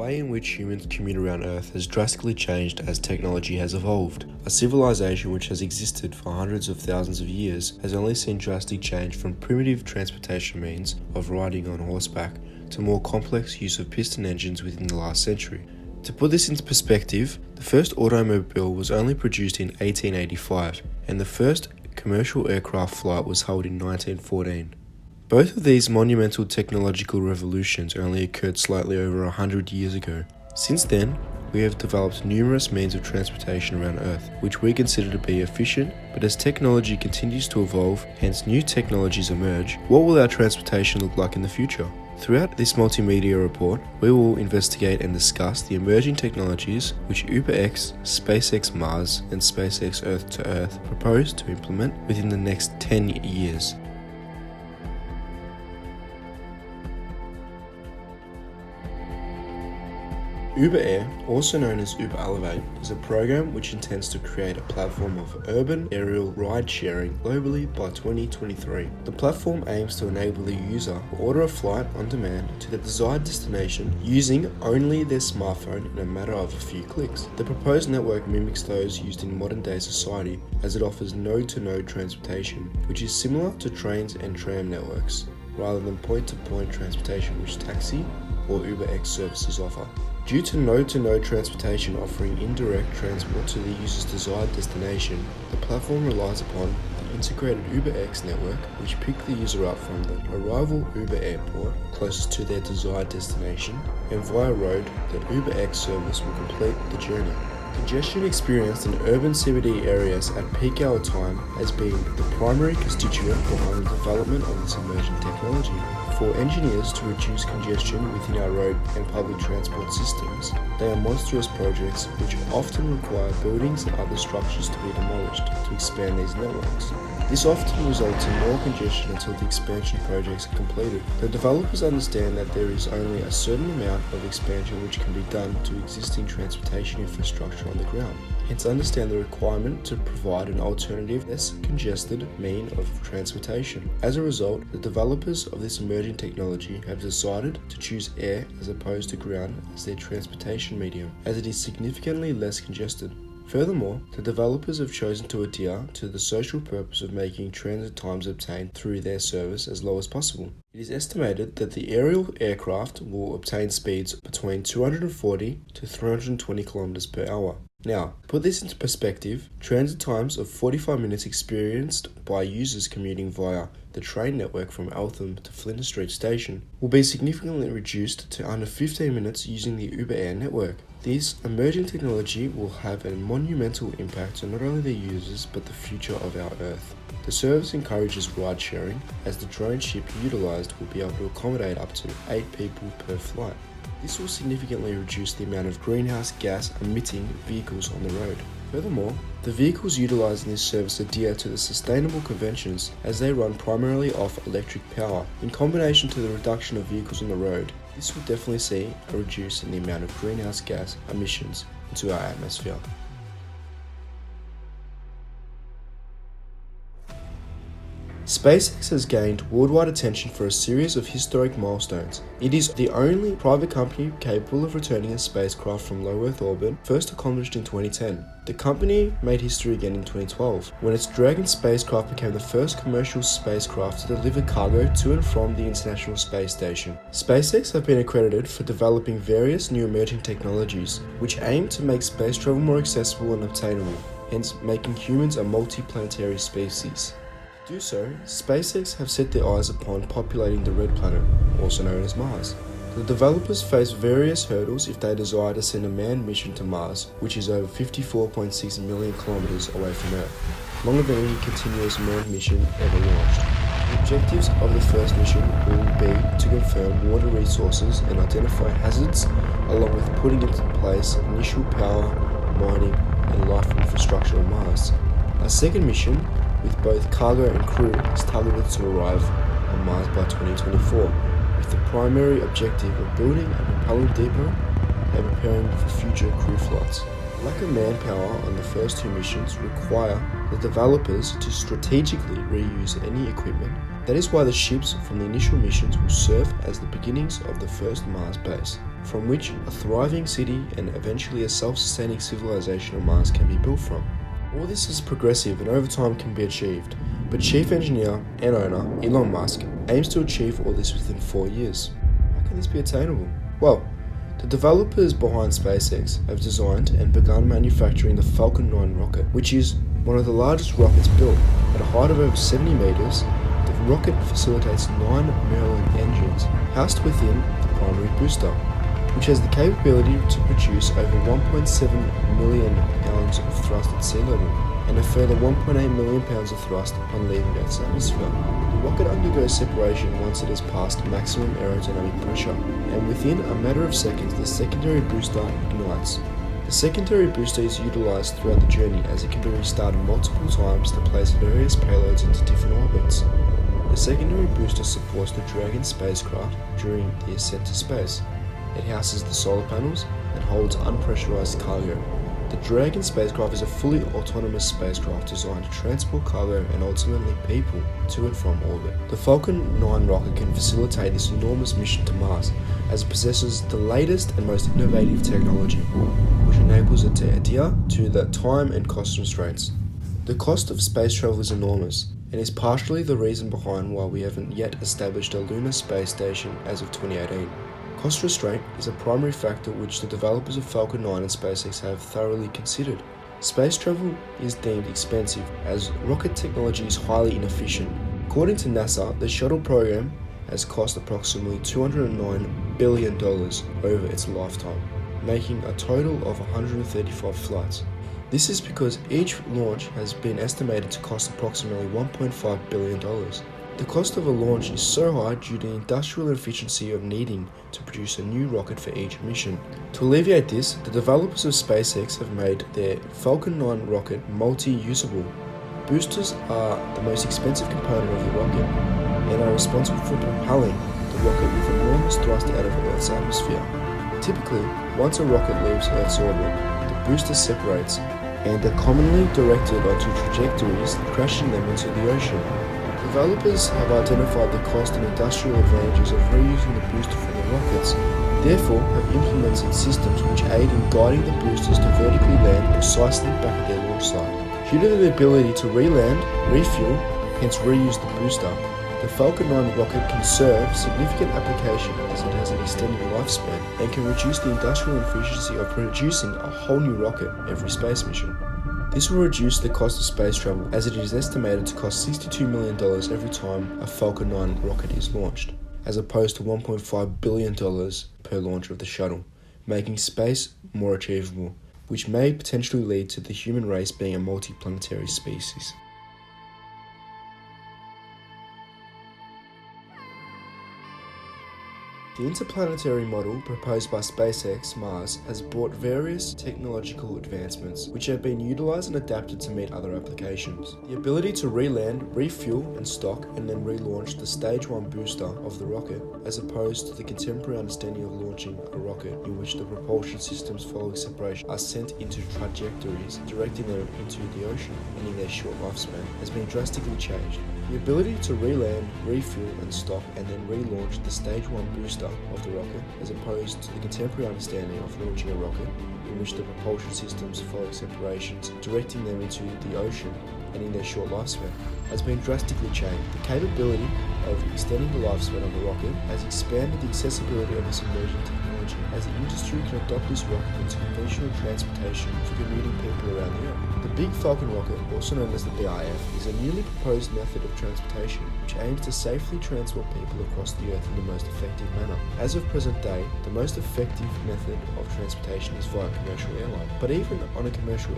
way in which humans commute around Earth has drastically changed as technology has evolved. A civilization which has existed for hundreds of thousands of years has only seen drastic change from primitive transportation means of riding on horseback to more complex use of piston engines within the last century. To put this into perspective, the first automobile was only produced in 1885, and the first commercial aircraft flight was held in 1914. Both of these monumental technological revolutions only occurred slightly over 100 years ago. Since then, we have developed numerous means of transportation around Earth, which we consider to be efficient, but as technology continues to evolve, hence new technologies emerge, what will our transportation look like in the future? Throughout this multimedia report, we will investigate and discuss the emerging technologies which UberX, SpaceX Mars, and SpaceX Earth-to-Earth propose to implement within the next 10 years. Uber Air, also known as Uber Elevate, is a program which intends to create a platform of urban aerial ride-sharing globally by 2023. The platform aims to enable the user to order a flight on demand to the desired destination using only their smartphone in a matter of a few clicks. The proposed network mimics those used in modern-day society as it offers node-to-node transportation, which is similar to trains and tram networks, rather than point-to-point transportation which taxi or UberX services offer. Due to node-to-node transportation offering indirect transport to the user's desired destination, the platform relies upon the integrated UberX network, which picks the user up from the arrival Uber airport closest to their desired destination, and via road, the UberX service will complete the journey. Congestion experienced in urban CBD areas at peak hour time has been the primary constituent behind the development of this emerging technology. For engineers to reduce congestion within our road and public transport systems, they are monstrous projects which often require buildings and other structures to be demolished to expand these networks. This often results in more congestion until the expansion projects are completed. The developers understand that there is only a certain amount of expansion which can be done to existing transportation infrastructure on the ground, hence understand the requirement to provide an alternative, less congested mean of transportation. As a result, the developers of this emerging technology have decided to choose air as opposed to ground as their transportation medium, as it is significantly less congested. Furthermore, the developers have chosen to adhere to the social purpose of making transit times obtained through their service as low as possible. It is estimated that the aerial aircraft will obtain speeds between 240 to 320 km per hour. Now, to put this into perspective, transit times of 45 minutes experienced by users commuting via the train network from Eltham to Flinders Street Station will be significantly reduced to under 15 minutes using the Uber Air network. This emerging technology will have a monumental impact on not only the users but the future of our Earth. The service encourages ride sharing, as the drone ship utilised will be able to accommodate up to 8 people per flight. This will significantly reduce the amount of greenhouse gas emitting vehicles on the road. Furthermore, the vehicles utilised in this service adhere to the sustainable conventions as they run primarily off electric power. In combination to the reduction of vehicles on the road, this will definitely see a reduce in the amount of greenhouse gas emissions into our atmosphere. SpaceX has gained worldwide attention for a series of historic milestones. It is the only private company capable of returning a spacecraft from low Earth orbit, first accomplished in 2010. The company made history again in 2012, when its Dragon spacecraft became the first commercial spacecraft to deliver cargo to and from the International Space Station. SpaceX have been accredited for developing various new emerging technologies, which aim to make space travel more accessible and obtainable, hence making humans a multi-planetary species. To do so, SpaceX have set their eyes upon populating the Red Planet, also known as Mars. The developers face various hurdles if they desire to send a manned mission to Mars, which is over 54.6 million kilometers away from Earth, longer than any continuous manned mission ever launched. The objectives of the first mission will be to confirm water resources and identify hazards, along with putting into place initial power, mining, and life infrastructure on Mars. A second mission, with both cargo and crew, is targeted to arrive on Mars by 2024, with the primary objective of building a propellant depot and preparing for future crew flights. The lack of manpower on the first two missions require the developers to strategically reuse any equipment. That is why the ships from the initial missions will serve as the beginnings of the first Mars base. from which a thriving city and eventually a self-sustaining civilization on Mars can be built from. All this is progressive and over time can be achieved, but chief engineer and owner Elon Musk aims to achieve all this within 4 years. How can this be attainable? Well, the developers behind SpaceX have designed and begun manufacturing the Falcon 9 rocket, which is one of the largest rockets built. At a height of over 70 meters, the rocket facilitates 9 Merlin engines housed within the primary booster, which has the capability to produce over 1.7 million pounds of thrust at sea level and a further 1.8 million pounds of thrust upon leaving Earth's atmosphere. The rocket undergoes separation once it has passed maximum aerodynamic pressure, and within a matter of seconds the secondary booster ignites. The secondary booster is utilized throughout the journey as it can be restarted multiple times to place various payloads into different orbits. The secondary booster supports the Dragon spacecraft during the ascent to space. It houses the solar panels and holds unpressurized cargo. The Dragon spacecraft is a fully autonomous spacecraft designed to transport cargo and ultimately people to and from orbit. The Falcon 9 rocket can facilitate this enormous mission to Mars, as it possesses the latest and most innovative technology, which enables it to adhere to the time and cost constraints. The cost of space travel is enormous, and is partially the reason behind why we haven't yet established a lunar space station as of 2018. Cost restraint is a primary factor which the developers of Falcon 9 and SpaceX have thoroughly considered. Space travel is deemed expensive as rocket technology is highly inefficient. According to NASA, the shuttle program has cost approximately $209 billion over its lifetime, making a total of 135 flights. This is because each launch has been estimated to cost approximately $1.5 billion. The cost of a launch is so high due to the industrial efficiency of needing to produce a new rocket for each mission. To alleviate this, the developers of SpaceX have made their Falcon 9 rocket multi-usable. Boosters are the most expensive component of the rocket and are responsible for propelling the rocket with enormous thrust out of Earth's atmosphere. Typically, once a rocket leaves Earth's orbit, the booster separates and are commonly directed onto trajectories, crashing them into the ocean. Developers have identified the cost and industrial advantages of reusing the booster from the rockets, therefore have implemented systems which aid in guiding the boosters to vertically land precisely back at their launch site. Due to the ability to re-land, refuel, hence reuse the booster, the Falcon 9 rocket can serve significant application as it has an extended lifespan and can reduce the industrial efficiency of producing a whole new rocket every space mission. This will reduce the cost of space travel as it is estimated to cost $62 million every time a Falcon 9 rocket is launched, as opposed to $1.5 billion per launch of the shuttle, making space more achievable, which may potentially lead to the human race being a multi-planetary species. The interplanetary model proposed by SpaceX Mars has brought various technological advancements which have been utilized and adapted to meet other applications. The ability to re-land, refuel and stock and then relaunch the stage 1 booster of the rocket, as opposed to the contemporary understanding of launching a rocket in which the propulsion systems following separation are sent into trajectories, directing them into the ocean, ending their short lifespan, has been drastically changed. The ability to re-land, refuel and stock and then relaunch the stage 1 booster of the rocket, as opposed to the contemporary understanding of launching a rocket in which the propulsion systems follow separations, directing them into the ocean and in their short lifespan, has been drastically changed. The capability of extending the lifespan of the rocket has expanded the accessibility of this emerging technology, as the industry can adopt this rocket into conventional transportation for commuting people around the Earth. The Big Falcon rocket, also known as the BIF, is a newly proposed method of transportation which aims to safely transport people across the Earth in the most effective manner. As of present day, the most effective method of transportation is via commercial airline. But even on commercial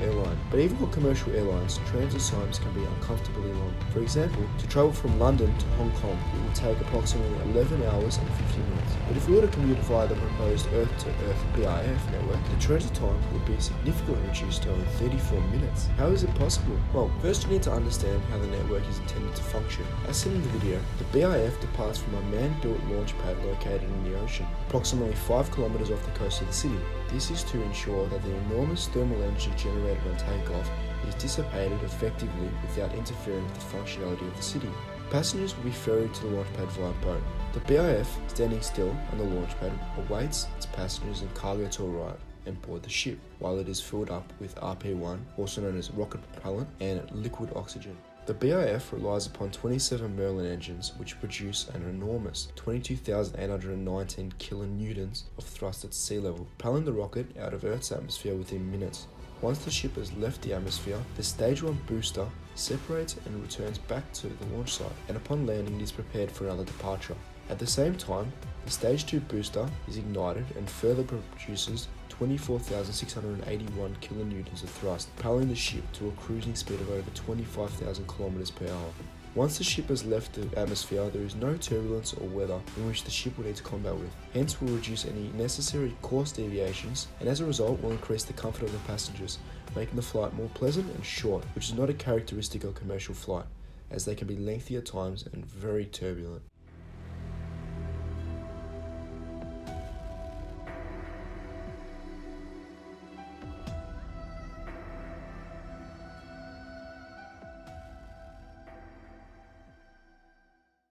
airlines, transit times can be uncomfortably long. For example, to travel from London to Hong Kong, it will take approximately 11 hours and 15 minutes. But if we were to commute via the proposed Earth-to-Earth BIF network, the transit time would be significantly reduced to only 34 minutes. How is it possible? Well, first you need to understand how the network is intended to function. As seen in the video, the BIF departs from a man-built launch pad located in the ocean, approximately 5 kilometers off the coast of the city. This is to ensure that the enormous thermal energy generated on takeoff is dissipated effectively without interfering with the functionality of the city. Passengers will be ferried to the launch pad via boat. The BIF, standing still on the launch pad, awaits its passengers and cargo to arrive and board the ship, while it is filled up with RP-1, also known as rocket propellant, and liquid oxygen. The BIF relies upon 27 Merlin engines, which produce an enormous 22,819 kilonewtons of thrust at sea level, propelling the rocket out of Earth's atmosphere within minutes. Once the ship has left the atmosphere, the Stage 1 booster separates and returns back to the launch site, and upon landing it is prepared for another departure. At the same time, the Stage 2 booster is ignited and further produces 24,681 kilonewtons of thrust, propelling the ship to a cruising speed of over 25,000 kilometers per hour. Once the ship has left the atmosphere, there is no turbulence or weather in which the ship will need to combat with. Hence, will reduce any necessary course deviations, and as a result will increase the comfort of the passengers, making the flight more pleasant and short, which is not a characteristic of commercial flight, as they can be lengthy at times and very turbulent.